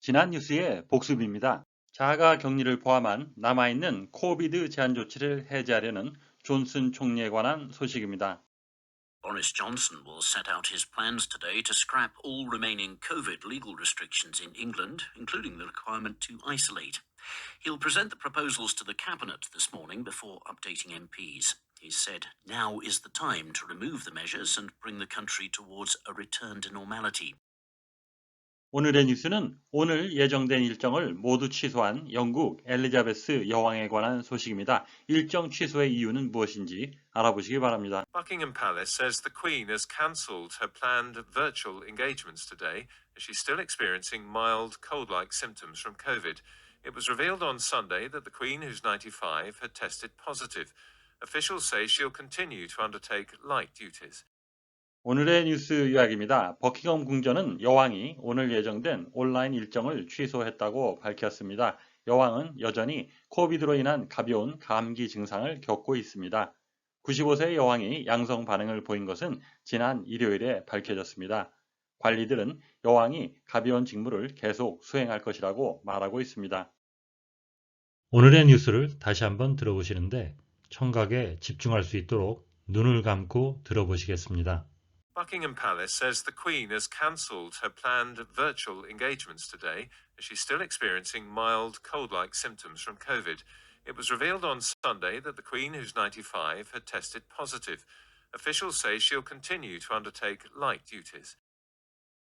지난 뉴스의 복습입니다. 자가 격리를 포함한 남아있는 코비드 제한 조치를 해제하려는 존슨 총리에 관한 소식입니다. Boris Johnson will set out his plans today to scrap all remaining COVID legal restrictions in England, including the requirement to isolate. He'll present the proposals to the Cabinet this morning before updating MPs. He said now is the time to remove the measures and bring the country towards a return to normality. 오늘의 뉴스는 오늘 예정된 일정을 모두 취소한 영국 엘리자베스 여왕에 관한 소식입니다. 일정 취소의 이유는 무엇인지 알아보시기 바랍니다. Buckingham Palace says the Queen has cancelled her planned virtual engagements today as she's still experiencing mild cold-like symptoms from COVID. It was revealed on Sunday that the Queen, who's 95, had tested positive. Officials say she'll continue to undertake light duties. 오늘의 뉴스 요약입니다. 버킹엄 궁전은 여왕이 오늘 예정된 온라인 일정을 취소했다고 밝혔습니다. 여왕은 여전히 코비드로 인한 가벼운 감기 증상을 겪고 있습니다. 95세 여왕이 양성 반응을 보인 것은 지난 일요일에 밝혀졌습니다. 관리들은 여왕이 가벼운 직무를 계속 수행할 것이라고 말하고 있습니다. 오늘의 뉴스를 다시 한번 들어보시는데 청각에 집중할 수 있도록 눈을 감고 들어보시겠습니다. Buckingham Palace says the Queen has cancelled her planned virtual engagements today as she's still experiencing mild cold-like symptoms from COVID. It was revealed on Sunday that the Queen, who's 95, had tested positive. Officials say she'll continue to undertake light duties.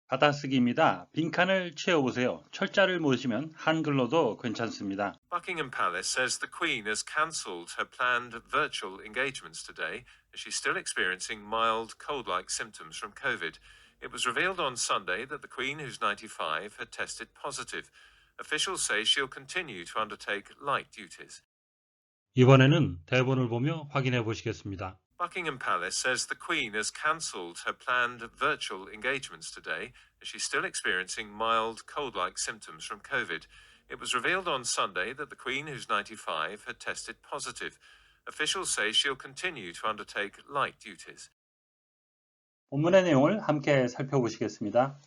받아쓰기입니다. 빈칸을 채워보세요. 철자를 모으시면 한글로도 괜찮습니다. Buckingham Palace says the Queen has cancelled her planned virtual engagements today as she's still experiencing mild cold-like symptoms from COVID. It was revealed on Sunday that the Queen, who's 95, had tested positive. Officials say she'll continue to undertake light duties. 이번에는 대본을 보며 확인해 보시겠습니다. Buckingham Palace says the Queen has cancelled her planned virtual engagements today as she's still experiencing mild cold-like symptoms from COVID. It was revealed on Sunday that the Queen, who's 95, had tested positive. Officials say she'll continue to undertake light duties. 본문의 내용을 함께 살펴보시겠습니다.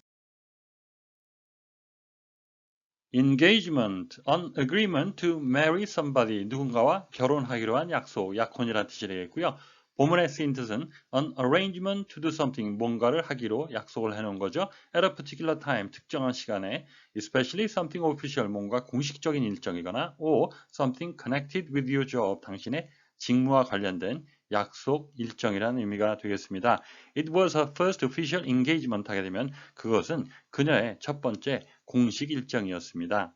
Engagement, an agreement to marry somebody, 누군가와 결혼하기로 한 약속, 약혼이라는 뜻이 되겠고요. 본문에 쓰인 뜻은 an arrangement to do something, 뭔가를 하기로 약속을 해놓은 거죠. At a particular time, 특정한 시간에, especially something official, 뭔가 공식적인 일정이거나 or something connected with your job, 당신의 직무와 관련된 약속, 일정이라는 의미가 되겠습니다. It was her first official engagement 하게 되면 그것은 그녀의 첫 번째 공식 일정이었습니다.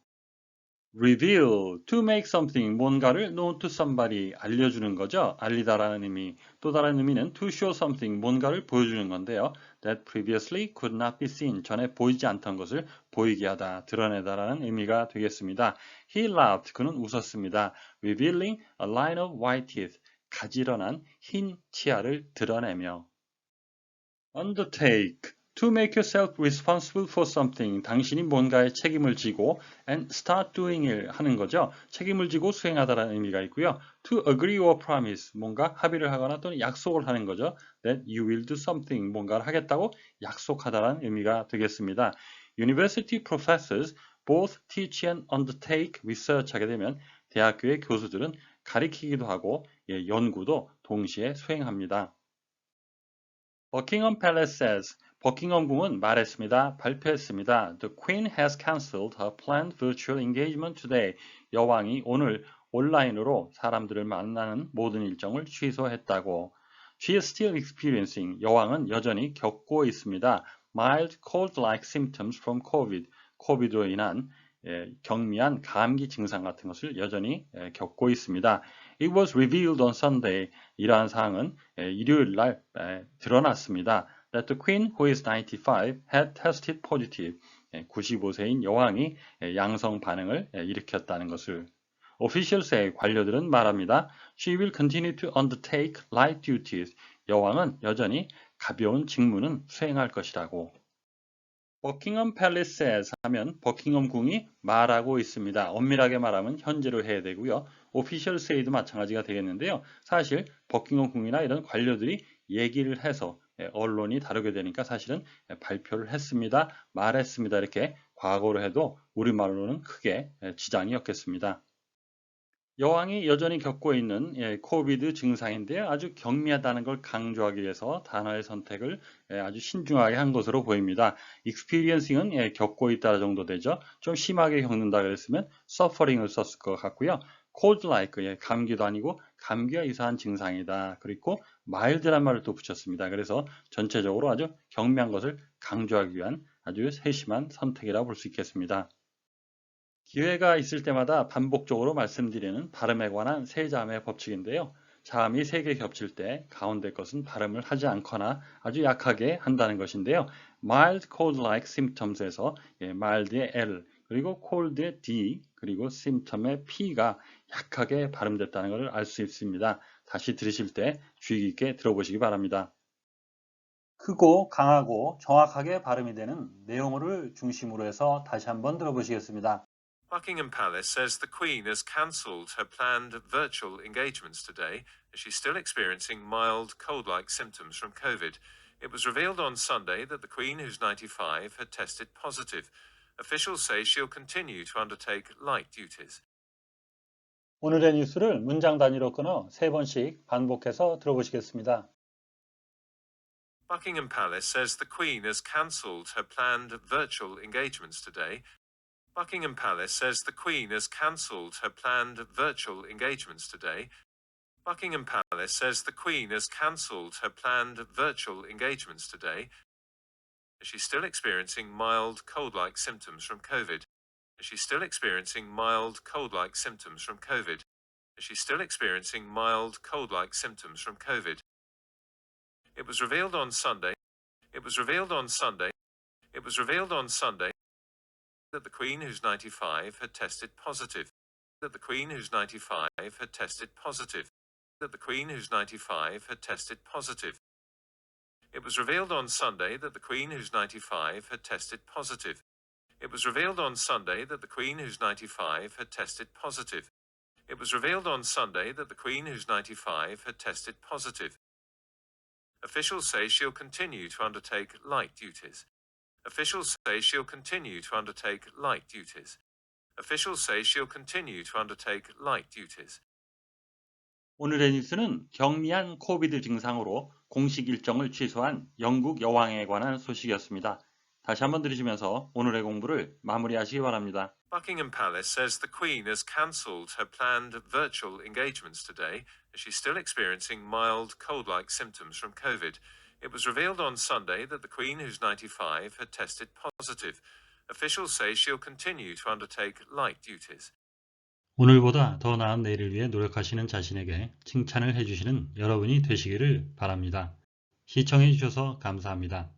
Reveal, to make something, 뭔가를 known to somebody, 알려주는 거죠. 알리다라는 의미. 또 다른 의미는 to show something, 뭔가를 보여주는 건데요. That previously could not be seen, 전에 보이지 않던 것을 보이게 하다, 드러내다라는 의미가 되겠습니다. He laughed, 그는 웃었습니다. Revealing a line of white teeth, 가지런한 흰 치아를 드러내며. Undertake, to make yourself responsible for something, 당신이 뭔가에 책임을 지고 and start doing it 하는 거죠. 책임을 지고 수행하다라는 의미가 있고요. To agree or promise, 뭔가 합의를 하거나 또는 약속을 하는 거죠. That you will do something, 뭔가를 하겠다고 약속하다라는 의미가 되겠습니다. University professors both teach and undertake research 하게 되면 대학교의 교수들은 가리키기도 하고 연구도 동시에 수행합니다. Buckingham Palace says, 버킹엄궁은 말했습니다. 발표했습니다. The Queen has cancelled her planned virtual engagement today. 여왕이 오늘 온라인으로 사람들을 만나는 모든 일정을 취소했다고. She is still experiencing. 여왕은 여전히 겪고 있습니다. Mild cold-like symptoms from COVID. 코비드로 인한 경미한 감기 증상 같은 것을 여전히 겪고 있습니다. It was revealed on Sunday. 이러한 사항은 일요일 날 드러났습니다. That the Queen, who is 95, had tested positive. 95세인 여왕이 양성 반응을 일으켰다는 것을. Officials의 관료들은 말합니다. She will continue to undertake light duties. 여왕은 여전히 가벼운 직무는 수행할 것이라고. 버킹엄 팰리스 하면 버킹엄 궁이 말하고 있습니다. 엄밀하게 말하면 현재로 해야 되고요. 오피셜 세이도 마찬가지가 되겠는데요. 사실 버킹엄 궁이나 이런 관료들이 얘기를 해서 언론이 다루게 되니까 사실은 발표를 했습니다. 말했습니다. 이렇게 과거로 해도 우리말로는 크게 지장이 없겠습니다. 여왕이 여전히 겪고 있는 코비드 증상인데요. 아주 경미하다는 걸 강조하기 위해서 단어의 선택을 아주 신중하게 한 것으로 보입니다. experiencing은 겪고 있다 정도 되죠. 좀 심하게 겪는다 그랬으면 suffering을 썼을 것 같고요. cold like, 감기도 아니고 감기와 유사한 증상이다. 그리고 mild란 말을 또 붙였습니다. 그래서 전체적으로 아주 경미한 것을 강조하기 위한 아주 세심한 선택이라고 볼 수 있겠습니다. 기회가 있을 때마다 반복적으로 말씀드리는 발음에 관한 세 자음의 법칙인데요. 자음이 세 개 겹칠 때 가운데 것은 발음을 하지 않거나 아주 약하게 한다는 것인데요. mild cold-like symptoms에서 mild의 L, 그리고 cold의 D, 그리고 symptom의 P가 약하게 발음됐다는 것을 알 수 있습니다. 다시 들으실 때 주의 깊게 들어보시기 바랍니다. 크고 강하고 정확하게 발음이 되는 내용을 중심으로 해서 다시 한번 들어보시겠습니다. Buckingham Palace says the Queen has cancelled her planned virtual engagements today as she's still experiencing mild cold-like symptoms from COVID. It was revealed on Sunday that the Queen, who's 95, had tested positive. Officials say she'll continue to undertake light duties. 오늘의 뉴스를 문장 단위로 끊어 세 번씩 반복해서 들어보시겠습니다. Buckingham Palace says the Queen has cancelled her planned virtual engagements today. Buckingham Palace says the Queen has cancelled her planned virtual engagements today. Buckingham Palace says the Queen has cancelled her planned virtual engagements today. She's still experiencing mild cold-like symptoms from COVID. She's still experiencing mild cold-like symptoms from COVID. She's still experiencing mild cold-like symptoms from COVID. It was revealed on Sunday. It was revealed on Sunday. It was revealed on Sunday that the Queen, who's 95, had tested positive. That the Queen, who's 95, had tested positive. That the Queen, who's 95, had tested positive. It was revealed on Sunday that the Queen, who's 95, had tested positive. It was revealed on Sunday that the Queen, who's 95, had tested positive. It was revealed on Sunday that the Queen, who's 95, had tested positive. Officials say she'll continue to undertake light duties. Officials say she'll continue to undertake light duties. Officials say she'll continue to undertake light duties. 오늘의 뉴스는 경미한 코비드 증상으로 공식 일정을 취소한 영국 여왕에 관한 소식이었습니다. 다시 한번 들으시면서 오늘의 공부를 마무리하시기 바랍니다. Buckingham Palace says the Queen has cancelled her planned virtual engagements today as she's still experiencing mild cold-like symptoms from COVID. It was revealed on Sunday that the Queen, who's 95, had tested positive. Officials say she'll continue to undertake light duties. 오늘보다 더 나은 내일을 위해 노력하시는 자신에게 칭찬을 해주시는 여러분이 되시기를 바랍니다. 시청해 주셔서 감사합니다.